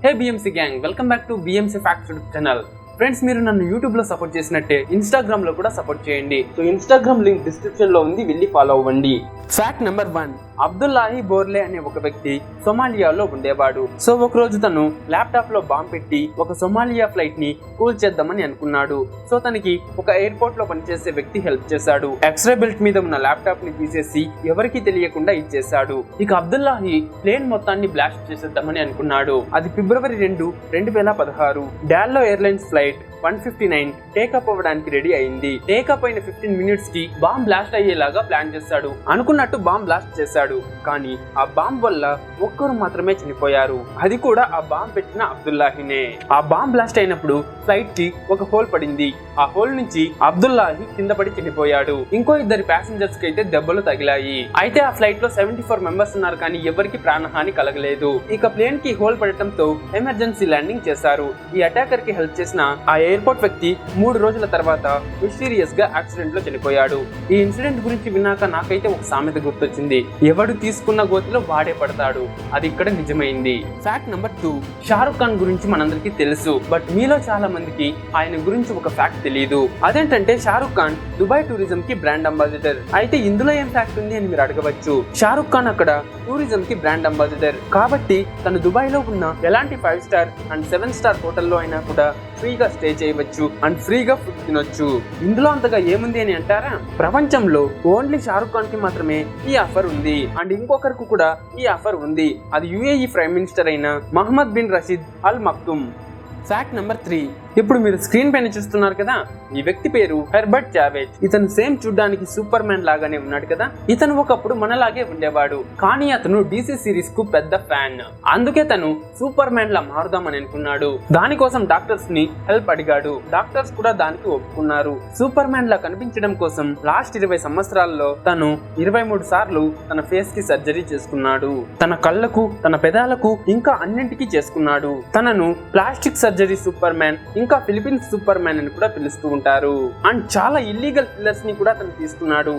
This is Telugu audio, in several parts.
Hey BMC gang, welcome back to BMC facts YouTube channel. Friends, మీరు నన్ను యూట్యూబ్ లో సపోర్ట్ చేసినట్టే ఇన్స్టాగ్రామ్ లో కూడా సపోర్ట్ చేయండి. సో ఇన్స్టాగ్రామ్ లింక్ డిస్క్రిప్షన్ లో ఉంది, వెళ్ళి ఫాలో అవ్వండి. ఫ్యాక్ట్ నెంబర్ 1, అబ్దుల్లాహి బోర్లే అనే ఒక వ్యక్తి సొమాలియాలో ఉండేవాడు. సో ఒక రోజు తను ల్యాప్టాప్ లో బాంబ్ పెట్టి ఒక సొమాలియా ఫ్లైట్ ని కూల్ చేద్దామని అనుకున్నాడు. సో తనకి ఒక ఎయిర్పోర్ట్ లో పనిచేసే వ్యక్తి హెల్ప్ చేశాడు. ఎక్స్రే బెల్ట్ మీద ఉన్న ల్యాప్టాప్ ని తీసేసి ఎవరికి తెలియకుండా ఇచ్చేశాడు. ఇక అబ్దుల్లాహి ప్లేన్ మొత్తాన్ని బ్లాస్ట్ చేసేద్దామని అనుకున్నాడు. అది ఫిబ్రవరి 2, 2016 డాల్లో ఎయిర్లైన్స్ ఫ్లైట్ 159 టేకప్ అవ్వడానికి రెడీ అయింది. టేకప్ అయిన 15 మినిట్స్ కి బాంబ్ బ్లాస్ట్ అయ్యేలాగా ప్లాన్ చేశాడు. అనుకున్నట్టు బాంబ్ బ్లాస్ట్ చేశాడు. కానీ ఆ బాంబ్ వల్ల ఒక్కరు మాత్రమే చనిపోయారు. అది కూడా ఆ బాంబ్ పెట్టిన అబ్దుల్లాహినే. ఆ బాంబ్ బ్లాస్ట్ అయినప్పుడు ఫ్లైట్ కి ఒక హోల్ పడింది. ఆ హోల్ నుంచి అబ్దుల్లాహి కింద పడి చనిపోయాడు. ఇంకో 2 ప్యాసింజర్స్ కి అయితే దెబ్బలు తగిలాయి. అయితే ఆ ఫ్లైట్ లో 74 మెంబర్స్ ఉన్నారు, కానీ ఎవరికి ప్రాణహాని కలగలేదు. ఇక ప్లేన్ కి హోల్ పడటంతో ఎమర్జెన్సీ ల్యాండింగ్ చేశారు. ఈ అటాకర్ కి హెల్ప్ చేసిన ఆ ఎయిర్పోర్ట్ వ్యక్తి 3 రోజుల తర్వాత మిస్టీరియస్ గా యాక్సిడెంట్ లో చనిపోయాడు. ఈ ఇన్సిడెంట్ గురించి విన్నాక నాకైతే ఒక సామెత గుర్తొచ్చింది, ఎవడు తీసుకున్న గోతిలో వాడే పడతాడు. అది ఇక్కడ నిజమైంది. ఫ్యాక్ట్ నెంబర్ 2, షారుఖ్ ఖాన్ గురించి మనందరికీ తెలుసు, బట్ మీలో చాలా మందికి ఆయన గురించి ఒక ఫ్యాక్ట్ తెలియదు. అదేంటంటే షారుఖ్ ఖాన్ దుబాయ్ టూరిజం కి బ్రాండ్ అంబాసిడర్. అయితే ఇందులో ఏం ఫ్యాక్ట్ ఉంది అని మీరు అడగవచ్చు. షారుఖ్ ఖాన్ అక్కడ టూరిజం కి బ్రాండ్ అంబాసిడర్ కాబట్టి తను దుబాయ్ లో ఉన్న ఎలాంటి 5 స్టార్ అండ్ 7 స్టార్ హోటల్లో అయినా కూడా ఫ్రీగా స్టే చేయవచ్చు అండ్ ఫ్రీగా ఫుడ్ తినొచ్చు. ఇందులో అంతగా ఏముంది అని అంటారా? ప్రపంచంలో ఓన్లీ షారుఖ్ ఖాన్ కి మాత్రమే ఈ ఆఫర్ ఉంది అండ్ ఇంకొకరికి కూడా ఈ ఆఫర్ ఉంది. అది యుఏఈ ప్రైమ్ మినిస్టర్ అయిన మహమ్మద్ బిన్ రషీద్ అల్ మక్తుమ్. ఫ్యాక్ట్ నెంబర్ 3, ఇప్పుడు మీరు స్క్రీన్ పైన చూస్తున్నారు కదా, ఈ వ్యక్తి పేరు హెర్బర్ట్ చావేజ్. ఇతను సేమ్ చూడ్డానికి సూపర్ మ్యాన్ లాగానే ఉన్నాడు కదా. ఇతను ఒకప్పుడు మనలాగే ఉండేవాడు, కానీ అతను డీసీ సిరీస్ కు పెద్ద ఫ్యాన్. అందుకే తను సూపర్ మ్యాన్ లా మారుదామని అనుకున్నాడు. దానికోసం డాక్టర్స్ ని హెల్ప్ అడిగాడు. డాక్టర్స్ కూడా దానికి ఒప్పుకున్నారు. సూపర్ మ్యాన్ లా కనిపించడం కోసం లాస్ట్ 20 సంవత్సరాల్లో తను 23 సార్లు తన ఫేస్ కి సర్జరీ చేసుకున్నాడు. తన కళ్ళకు, తన పెదాలకు, ఇంకా అన్నింటికీ చేసుకున్నాడు. తనను ప్లాస్టిక్ సర్జరీ సూపర్ మ్యాన్, ఇంకా ఫిలిపీన్స్ సూపర్ మ్యాన్ అని కూడా పిలుస్తూ ఉంటారు. అండ్ చాలా ఇల్లీగల్ పిల్లర్స్ ని కూడా తను తీసుకున్నాడు.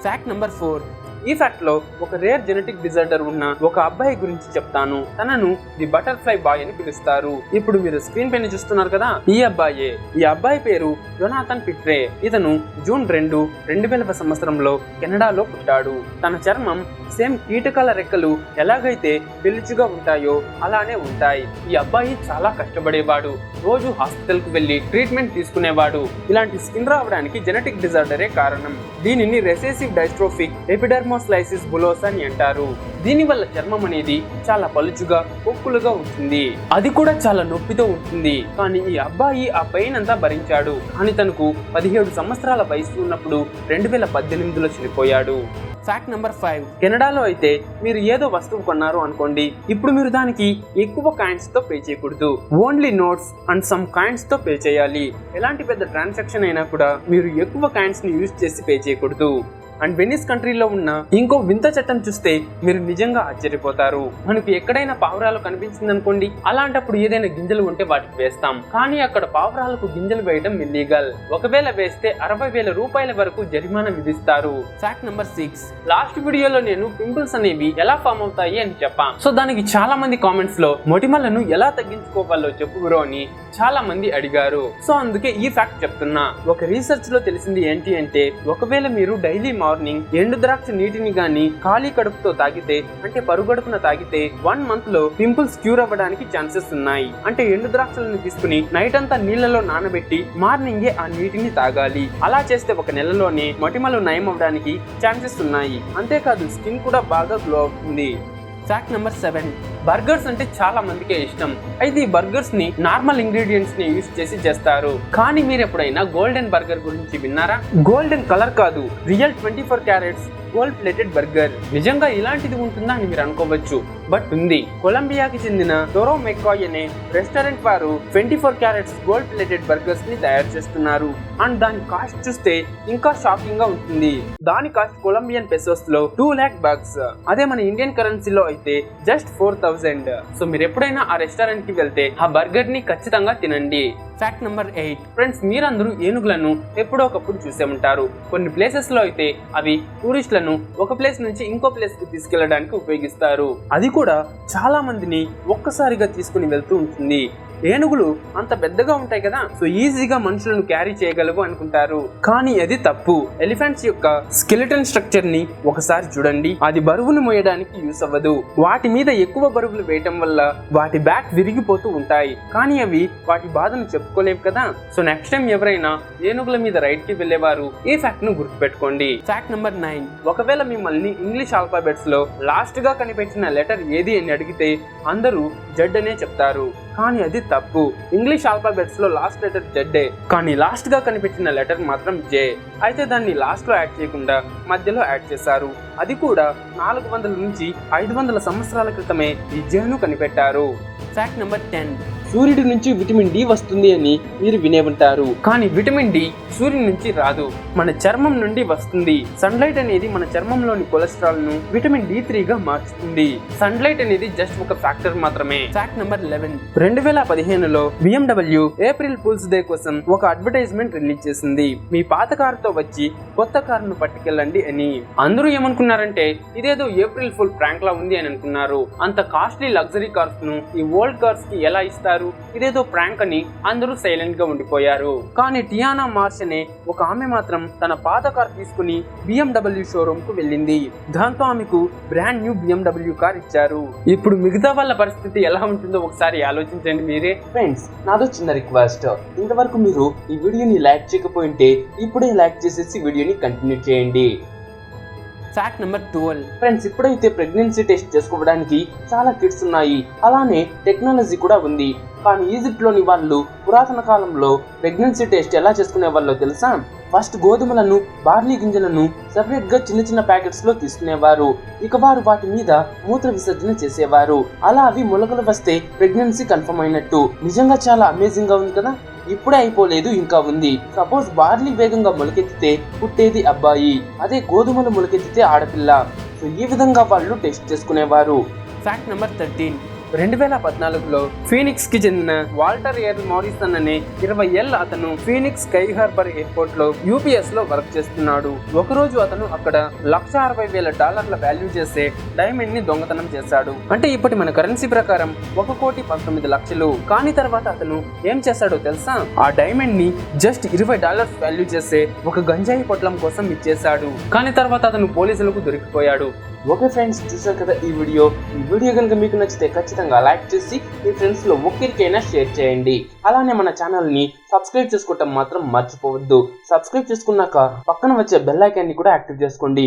ఫ్యాక్ట్ నెంబర్ 4, ఈ ఫ్యాక్ట్ లో ఒక రేర్ జెనెటిక్ డిజార్డర్ ఉన్న ఒక అబ్బాయి గురించి చెప్తాను. తనను ది బటర్ఫ్లై బాయ్ అని పిలుస్తారు. ఇప్పుడు మీరు స్క్రీన్ పైన చూస్తున్నారు కదా, ఈ అబ్బాయి పేరు జొనాథన్ పిట్రే. ఇతను జూన్ 2, 2000 సంవత్సరంలో కెనడాలో పుట్టాడు. తన చర్మం సేమ్ కీటకాల రెక్కలు ఎలాగైతే పెలుచుగా ఉంటాయో అలానే ఉంటాయి. ఈ అబ్బాయి చాలా కష్టపడేవాడు. రోజు హాస్పిటల్ కు వెళ్లి ట్రీట్మెంట్ తీసుకునేవాడు. ఇలాంటి స్కిన్ రావడానికి జెనెటిక్ డిజార్డరే కారణం. దీనిని రెసెసివ్ డైస్ట్రోఫిక్ ఎపిడర్మోస్లైసిస్ బులోసా అని అంటారు. దీనివల్ల చర్మం అనేది చాలా పలుచుగా, పొక్కులుగా ఉంటుంది. అది కూడా చాలా నొప్పితో ఉంటుంది. కానీ ఈ అబ్బాయి ఆ పెయిన్ అంతా భరించాడు. కానీ తనకు 17 సంవత్సరాల వయసు ఉన్నప్పుడు 2018లో చనిపోయాడు. ఫ్యాక్ట్ నెంబర్ 5, కెనడాలో అయితే మీరు ఏదో వస్తువు కొన్నారు అనుకోండి, ఇప్పుడు మీరు దానికి ఎక్కువ కాయిన్స్ తో పే చేయకూడదు. Only notes and some coins తో పే చేయాలి. ఎలాంటి పెద్ద ట్రాన్సాక్షన్ అయినా కూడా మీరు ఎక్కువ కాయిన్స్ ని యూజ్ చేసి పే చేయకూడదు. అండ్ వెనిస్ కంట్రీలో ఉన్న ఇంకో వింత చట్టం చూస్తే మీరు నిజంగా ఆశ్చర్యపోతారు. మనకు ఎక్కడైనా పావురాలు కనిపించింది అనుకోండి, అలాంటప్పుడు ఏదైనా గింజలు ఉంటే వాటికి వేస్తాం. కానీ అక్కడ పావురాలకు గింజలు వేయడం ఇల్లీగల్. ఒకవేళ వేస్తే 60,000 రూపాయల వరకు జరిమానా విధిస్తారు. ఫ్యాక్ట్ నెంబర్ 6, లాస్ట్ వీడియోలో నేను పింపుల్స్ అనేవి ఎలా ఫామ్ అవుతాయి అని చెప్పాను. సో దానికి చాలా మంది కామెంట్స్ లో మొటిమలను ఎలా తగ్గించుకోవాలో చెప్పు బ్రో అని చాలా మంది అడిగారు. సో అందుకే ఈ ఫ్యాక్ట్ చెప్తున్నా. ఒక రీసెర్చ్ లో తెలిసింది ఏంటి అంటే, ఒకవేళ మీరు డైలీ మార్నింగ్ ఎండు ద్రాక్ష నీటిని గాని ఖాళీ కడుపుతో తాగితే, అంటే పరుగడుపున తాగితే 1 మంత్ లో పింపుల్స్ క్యూర్ అవ్వడానికి ఛాన్సెస్ ఉన్నాయి. అంటే ఎండు ద్రాక్షలను తీసుకుని నైట్ అంతా నీళ్లలో నానబెట్టి మార్నింగే ఆ నీటిని తాగాలి. అలా చేస్తే 1 నెలలోనే మొటిమలు నయం అవ్వడానికి ఛాన్సెస్ ఉన్నాయి. అంతేకాదు స్కిన్ కూడా బాగా గ్లో అవుతుంది. ఫ్యాక్ట్ నెంబర్ 7, బర్గర్స్ అంటే చాలా మందికే ఇష్టం. అయితే ఈ బర్గర్స్ ని నార్మల్ ఇంగ్రీడియంట్స్ ని యూజ్ చేసి చేస్తారు. కానీ మీరు ఎప్పుడైనా గోల్డెన్ బర్గర్ గురించి విన్నారా? గోల్డెన్ కలర్ కాదు, real 24 carats gold plated burger. నిజంగా ఇలాంటిది ఉంటుందా అని మీరు అనుకోవచ్చు, బట్ ఉంది. కొలంబియాకి చెందిన టోరో మెక్కాయ్ అనే రెస్టారెంట్ వారు 24 క్యారెట్స్ గోల్డ్ ప్లేటెడ్ బర్గర్స్ ని తయారు చేస్తున్నారు. అండ్ దాని కాస్ట్ చూస్తే ఇంకా షాకింగ్ గా ఉంటుంది. దాని కాస్ట్ కొలంబియన్ పెసోస్ లో 2 lakh bucks. అదే మన ఇండియన్ కరెన్సీలో అయితే జస్ట్ 4,000 1000. సో మీరు ఎప్పుడైనా ఆ రెస్టారెంట్ కి వెళ్తే ఆ బర్గర్ ని ఖచ్చితంగా తినండి. Fact number 8. ఫ్రెండ్స్, మీరందరూ ఏనుగులను ఎప్పుడో ఒకప్పుడు చూసే ఉంటారు. కొన్ని ప్లేసెస్ లో అయితే అవి టూరిస్టులను ఒక ప్లేస్ నుంచి ఇంకో ప్లేస్ కు తీసుకెళ్లడానికి ఉపయోగిస్తారు. అది కూడా చాలా మందిని ఒక్కసారిగా తీసుకుని వెళ్తూ ఉంటుంది. ఏనుగులు అంత పెద్దగా ఉంటాయి కదా, సో ఈజీగా మనుషులను క్యారీ చేయగలవు అనుకుంటారు. కానీ అది తప్పు. ఎలిఫెంట్స్ యొక్క స్కెలిటన్ స్ట్రక్చర్ ని ఒకసారి చూడండి. అది బరువును మోయడానికి యూస్ అవ్వదు. వాటి మీద ఎక్కువ బరువులు వేయటం వల్ల వాటి బ్యాక్ విరిగిపోతూ ఉంటాయి. కానీ అవి వాటి బాధను చెప్పుకోలేవు కదా. సో నెక్స్ట్ టైం ఎవరైనా ఏనుగుల మీద రైడ్ కి వెళ్లేవారు ఈ ఫ్యాక్ట్ ను గుర్తుపెట్టుకోండి. Fact number 9. ఒకవేళ మిమ్మల్ని ఇంగ్లీష్ ఆల్ఫాబెట్స్ లో లాస్ట్ గా కనిపెట్టిన లెటర్ ఏది అని అడిగితే అందరూ జెడ్ అనే చెప్తారు. కానీ అది తప్పు. ఇంగ్లీష్ ఆల్ఫాబెట్స్ లో లాస్ట్ లెటర్ జెడ్, కానీ లాస్ట్ గా కనిపెట్టిన లెటర్ మాత్రం జే. అయితే దాన్ని లాస్ట్ లో యాడ్ చేయకుండా మధ్యలో యాడ్ చేశారు. అది కూడా 400 నుంచి 500 సంవత్సరాల క్రితమే ఈ జేను కనిపెట్టారు. Fact number 10. సూర్యుడి నుంచి విటమిన్ డి వస్తుంది అని మీరు వినే ఉంటారు. కానీ విటమిన్ డి సూర్యుడి నుంచి రాదు, మన చర్మం నుండి వస్తుంది. సన్లైట్ అనేది మన చర్మంలోని కొలెస్ట్రాల్ ను విటమిన్ D3 గా మార్చుతుంది. సన్లైట్ అనేది జస్ట్ ఒక ఫ్యాక్టర్ మాత్రమే. Fact number 11. 2015లో BMW ఏప్రిల్ ఫూల్స్ డే కోసం ఒక అడ్వర్టైజ్మెంట్ రిలీజ్ చేసింది. మీ పాత కారుతో వచ్చి కొత్త కారును పట్టుకెళ్ళండి అని. అందరూ ఏమనుకున్నారంటే ఇదేదో ఏప్రిల్ ఫుల్ ప్రాంక్ లా ఉంది అని అనుకున్నారు. అంత కాస్ట్లీ లగ్జరీ కార్స్ ను ఈ ఓల్డ్ కార్స్ కి ఎలా ఇస్తారు, ఇదేదో ప్రాంక్ అని అందరూ సైలెంట్ గా ఉండిపోయారు. కానీ టియానా మార్ష్ అనే ఒక ఆమె మాత్రం తన పాత కార్ తీసుకుని BMW షోరూమ్ కు వెళ్ళింది. దాంతో ఆమెకు బ్రాండ్ న్యూ BMW కార్ ఇచ్చారు. ఇప్పుడు మిగతా వాళ్ళ పరిస్థితి ఎలా ఉంటుందో ఒకసారి ఆలోచించండి మీరే. ఫ్రెండ్స్, నాదో చిన్న రిక్వెస్ట్. ఇంతవరకు మీరు ఈ వీడియోని లైక్ చేయకపోయింటే ఇప్పుడే లైక్ చేసేసి వీడియోని కంటిన్యూ చేయండి. Fact number 12. ఫ్రెండ్స్, ఇప్పుడైతే ప్రెగ్నెన్సీ టెస్ట్ చేసుకోవడానికి చాలా కిట్స్ ఉన్నాయి, అలానే టెక్నాలజీ కూడా ఉంది. కానీ ఈజిప్ట్ లోని వాళ్ళు పురాతన కాలంలో ప్రెగ్నెన్సీ టెస్ట్ ఎలా చేసుకునే వాళ్ళో తెలుసా? ఫస్ట్ గోధుమలను, బార్లీ గింజలను సెపరేట్ గా చిన్న చిన్న ప్యాకెట్స్ లో తీసుకునేవారు. ఇక వారు వాటి మీద మూత్ర విసర్జన చేసేవారు. అలా అవి మొలకలు వస్తే ప్రెగ్నెన్సీ కన్ఫర్మ్ అయినట్టు. నిజంగా చాలా అమేజింగ్ గా ఉంది కదా. ఇప్పుడే అయిపోలేదు, ఇంకా ఉంది. సపోజ్ బార్లీ వేగంగా మొలకెత్తితే పుట్టేది అబ్బాయి, అదే గోధుమలు మొలకెత్తితే ఆడపిల్ల. సో ఈ విధంగా వాళ్ళు టెస్ట్ చేసుకునేవారు. Fact number 13. 2014లో ఫీనిక్స్ కి చెందిన వాల్టర్ ఎర్ మారిసన్ అనే 20 ఏళ్ల అతను ఫీనిక్స్ స్కై హార్బర్ ఎయిర్పోర్ట్ లో UPS లో వర్క్ చేస్తున్నాడు. ఒకరోజు అతను అక్కడ $160,000 వాల్యూ చేసే డైమండ్ ని దొంగతనం చేశాడు. అంటే ఇప్పటి మన కరెన్సీ ప్రకారం 1,19,00,000. కానీ తర్వాత అతను ఏం చేశాడో తెలుసా? ఆ డైమండ్ ని జస్ట్ $20 వాల్యూ చేసే ఒక గంజాయి పొట్లం కోసం ఇచ్చేశాడు. కానీ తర్వాత అతను పోలీసులకు దొరికిపోయాడు. ఓకే ఫ్రెండ్స్, చూసారు కదా ఈ వీడియో కనుక మీకు నచ్చితే ఖచ్చితంగా లైక్ చేసి మీ ఫ్రెండ్స్ లో ఒక్కరికైనా షేర్ చేయండి. అలానే మన ఛానల్ ని సబ్స్క్రైబ్ చేసుకోవటం మాత్రం మర్చిపోవద్దు. సబ్స్క్రైబ్ చేసుకున్నాక పక్కన వచ్చే బెల్ ఐకాన్ ని కూడా యాక్టివ్ చేసుకోండి.